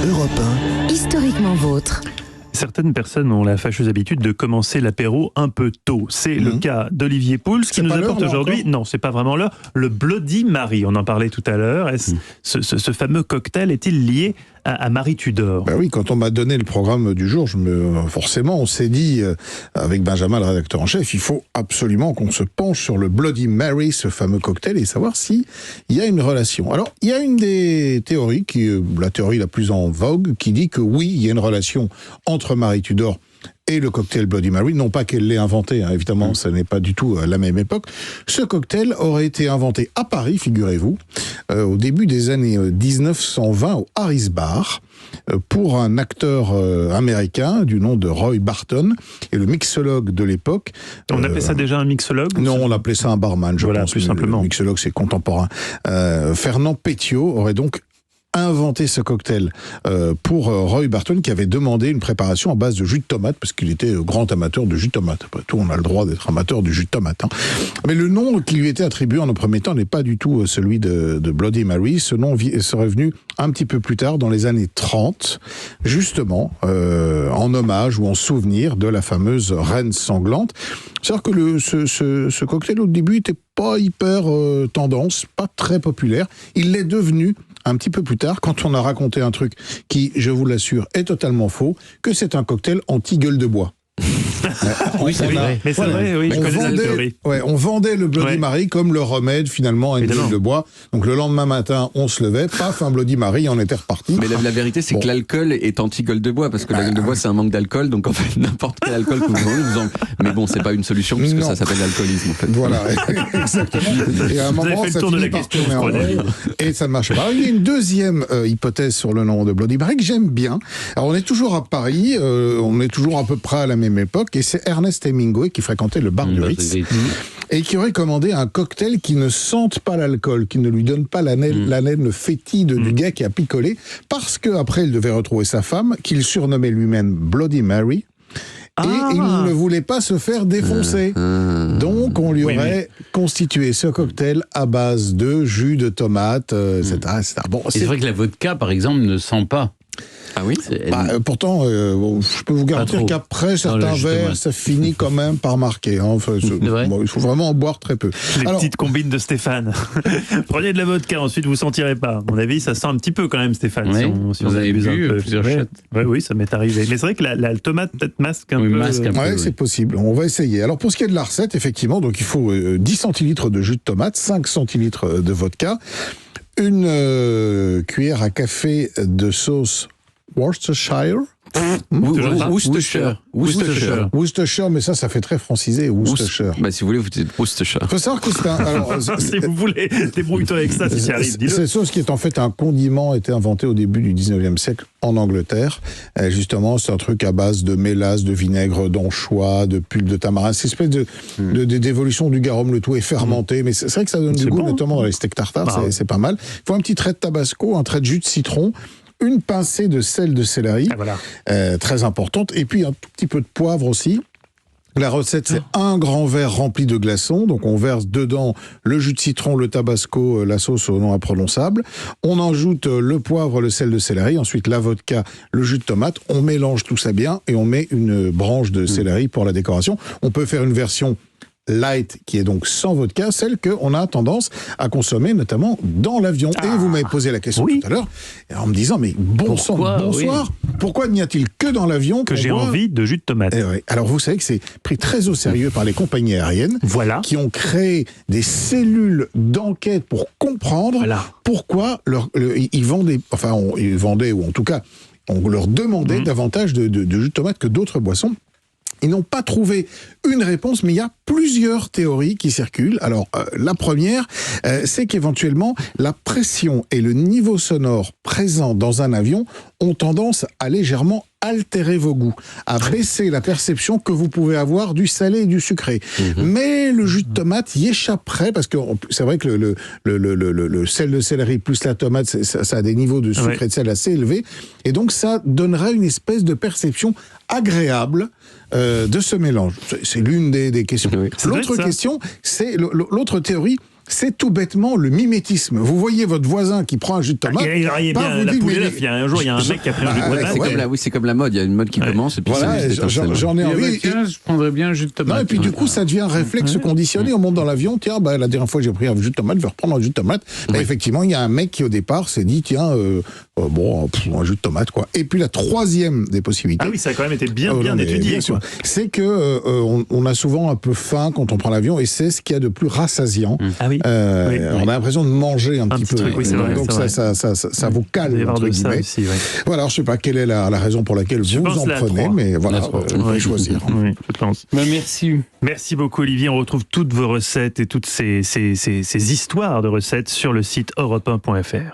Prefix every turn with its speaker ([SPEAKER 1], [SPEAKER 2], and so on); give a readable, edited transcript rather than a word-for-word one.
[SPEAKER 1] Europe 1.
[SPEAKER 2] Historiquement vôtre.
[SPEAKER 3] Certaines personnes ont la fâcheuse habitude de commencer l'apéro un peu tôt. C'est le cas d'Olivier Pouls qui nous apporte aujourd'hui, non, c'est pas vraiment l'heure, le Bloody Mary. On en parlait tout à l'heure. Ce fameux cocktail est-il lié à Marie Tudor?
[SPEAKER 4] Oui, quand on m'a donné le programme du jour, forcément, on s'est dit, avec Benjamin, le rédacteur en chef, il faut absolument qu'on se penche sur le Bloody Mary, ce fameux cocktail, et savoir s'il y a une relation. Alors, il y a une des théories, la théorie la plus en vogue, qui dit que oui, il y a une relation entre Marie Tudor et le cocktail Bloody Mary, non pas qu'elle l'ait inventé, hein, évidemment, ça n'est pas du tout la même époque. Ce cocktail aurait été inventé à Paris, figurez-vous, au début des années 1920 au Harris Bar, pour un acteur américain du nom de Roy Barton, et le mixologue de l'époque.
[SPEAKER 3] On appelait ça déjà un mixologue?
[SPEAKER 4] Non, on appelait ça un barman, je pense.
[SPEAKER 3] Plus simplement.
[SPEAKER 4] Le mixologue, c'est contemporain. Fernand Pétiot aurait donc inventé ce cocktail pour Roy Barton, qui avait demandé une préparation à base de jus de tomate, parce qu'il était grand amateur de jus de tomate. Après tout, on a le droit d'être amateur du jus de tomate. Hein. Mais le nom qui lui était attribué en un premier temps n'est pas du tout celui de Bloody Mary. Ce nom serait venu un petit peu plus tard, dans les années 30, justement, en hommage ou en souvenir de la fameuse reine sanglante. C'est-à-dire que ce cocktail, au début, n'était pas hyper tendance, pas très populaire. Il l'est devenu un petit peu plus tard, quand on a raconté un truc qui, je vous l'assure, est totalement faux, que c'est un cocktail anti-gueule de bois.
[SPEAKER 3] Oui, c'est vrai. Mais c'est vrai, oui, je connais la théorie.
[SPEAKER 4] On vendait le Bloody Mary comme le remède, finalement, à une gueule de bois. Donc le lendemain matin, on se levait, paf, un Bloody Mary, on était reparti.
[SPEAKER 5] Mais la vérité, c'est que l'alcool est anti-gueule de bois, parce que la gueule de bois, c'est un manque d'alcool, donc en fait, n'importe quel alcool que vous en... Mais bon, c'est pas une solution, puisque ça s'appelle l'alcoolisme, en fait.
[SPEAKER 4] Voilà, exactement. Et à un moment, ça finit par tourner en rond, et ça ne marche pas. Alors, il y a une deuxième hypothèse sur le nom de Bloody Mary que j'aime bien. Alors, on est toujours à Paris, on est toujours à peu près à la même époque, et c'est Ernest Hemingway qui fréquentait le bar du Ritz et qui aurait commandé un cocktail qui ne sente pas l'alcool, qui ne lui donne pas l'haleine fétide du gars qui a picolé, parce qu'après il devait retrouver sa femme, qu'il surnommait lui-même Bloody Mary. Et il ne voulait pas se faire défoncer. Donc, on lui aurait constitué ce cocktail à base de jus de tomate, etc. Bon,
[SPEAKER 6] c'est vrai que la vodka, par exemple, ne sent pas.
[SPEAKER 5] Ah oui
[SPEAKER 4] pourtant, je peux vous garantir qu'après certains verres, ça finit quand même par marquer. Hein. Enfin, il faut vraiment en boire très peu.
[SPEAKER 3] Les petites combines de Stéphane. Prenez de la vodka, ensuite vous sentirez pas. À mon avis, ça sent un petit peu quand même, Stéphane.
[SPEAKER 6] Oui,
[SPEAKER 3] si on
[SPEAKER 6] avez
[SPEAKER 3] abuse
[SPEAKER 6] bu
[SPEAKER 3] un peu.
[SPEAKER 6] plusieurs shots.
[SPEAKER 3] Oui, ça m'est arrivé. Mais c'est vrai que la tomate peut-être masque un peu.
[SPEAKER 4] Oui, c'est possible. On va essayer. Alors pour ce qui est de la recette, effectivement, donc il faut 10 centilitres de jus de tomate, 5 centilitres de vodka, une cuillère à café de sauce Worcestershire. Worcestershire, mais ça fait très francisé, Worcestershire.
[SPEAKER 5] Si vous voulez, vous dites Worcestershire.
[SPEAKER 4] Il faut savoir que c'est un...
[SPEAKER 3] si vous voulez, débrouille-toi avec ça, si ça arrive, dis-le.
[SPEAKER 4] Cette sauce qui est en fait un condiment, a été inventé au début du 19e siècle en Angleterre. Justement, c'est un truc à base de mélasse, de vinaigre, d'anchois, de pulpe de tamarin. C'est une espèce d'évolution du garum, le tout est fermenté, mais c'est vrai que ça donne du goût, notamment dans les steaks tartares, c'est pas mal. Il faut un petit trait de tabasco, un trait de jus de citron, une pincée de sel de céleri, très importante, et puis un tout petit peu de poivre aussi. La recette, c'est un grand verre rempli de glaçons, donc on verse dedans le jus de citron, le tabasco, la sauce au nom imprononçable. On ajoute le poivre, le sel de céleri, ensuite la vodka, le jus de tomate. On mélange tout ça bien et on met une branche de céleri pour la décoration. On peut faire une version light, qui est donc sans vodka, celle qu'on a tendance à consommer, notamment dans l'avion. Et vous m'avez posé la question tout à l'heure, en me disant, mais bonsoir, pourquoi n'y a-t-il que dans l'avion
[SPEAKER 3] que j'ai envie de jus de tomate?
[SPEAKER 4] Alors vous savez que c'est pris très au sérieux par les compagnies aériennes, qui ont créé des cellules d'enquête pour comprendre pourquoi ils vendaient, ou en tout cas, on leur demandait davantage de jus de tomate que d'autres boissons. Ils n'ont pas trouvé une réponse, mais il y a plusieurs théories qui circulent. Alors, la première, c'est qu'éventuellement, la pression et le niveau sonore présent dans un avion ont tendance à légèrement altérer vos goûts, à baisser la perception que vous pouvez avoir du salé et du sucré. Mais le jus de tomate y échapperait, parce que c'est vrai que le sel de céleri plus la tomate, ça a des niveaux de sucre et de sel assez élevés, et donc ça donnerait une espèce de perception agréable de ce mélange. C'est l'une des questions. L'autre question, c'est l'autre théorie, c'est tout bêtement le mimétisme. Vous voyez votre voisin qui prend un jus de tomate.
[SPEAKER 3] Il y a bien la poule et l'œuf. Un jour, il y a un mec qui a pris un jus de tomate.
[SPEAKER 5] C'est comme la mode. Il y a une mode qui commence et puis
[SPEAKER 4] voilà, j'en ai envie.
[SPEAKER 6] Tiens, je prendrais bien un jus de tomate.
[SPEAKER 4] Non, et puis du coup, ça devient un réflexe conditionné. On monte dans l'avion. Tiens, la dernière fois, j'ai pris un jus de tomate, je vais reprendre un jus de tomate. Effectivement, il y a un mec qui, au départ, s'est dit, tiens, un jus de tomate, quoi. Et puis la troisième des possibilités.
[SPEAKER 3] Ah oui, ça a quand même été bien étudié.
[SPEAKER 4] C'est que on a souvent un peu faim quand on prend l'avion, et c'est ce qu'il y a de plus rassasiant.
[SPEAKER 3] Ah oui.
[SPEAKER 4] On a l'impression de manger un petit peu.
[SPEAKER 3] Truc, oui, c'est vrai,
[SPEAKER 4] donc ça vous calme, entre guillemets.
[SPEAKER 3] Aussi, ouais.
[SPEAKER 4] Voilà, alors je sais pas quelle est la raison pour laquelle vous en prenez, mais voilà, vous pouvez choisir.
[SPEAKER 3] Oui, je pense.
[SPEAKER 6] Merci.
[SPEAKER 3] Merci beaucoup Olivier, on retrouve toutes vos recettes et toutes ces histoires de recettes sur le site europe1.fr.